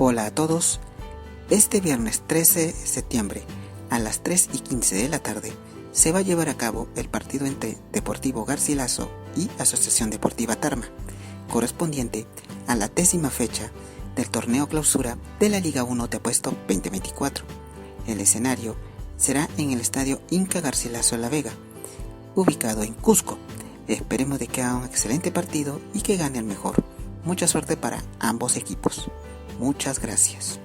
Hola a todos. Este viernes 13 de septiembre a las 3:15 de la tarde se va a llevar a cabo el partido entre Deportivo Garcilaso y Asociación Deportiva Tarma, correspondiente a la 10ª fecha del torneo clausura de la Liga 1 Te Apuesto 2024. El escenario será en el estadio Inca Garcilaso La Vega, ubicado en Cusco. Esperemos de que haga un excelente partido y que gane el mejor. Mucha suerte para ambos equipos. Muchas gracias.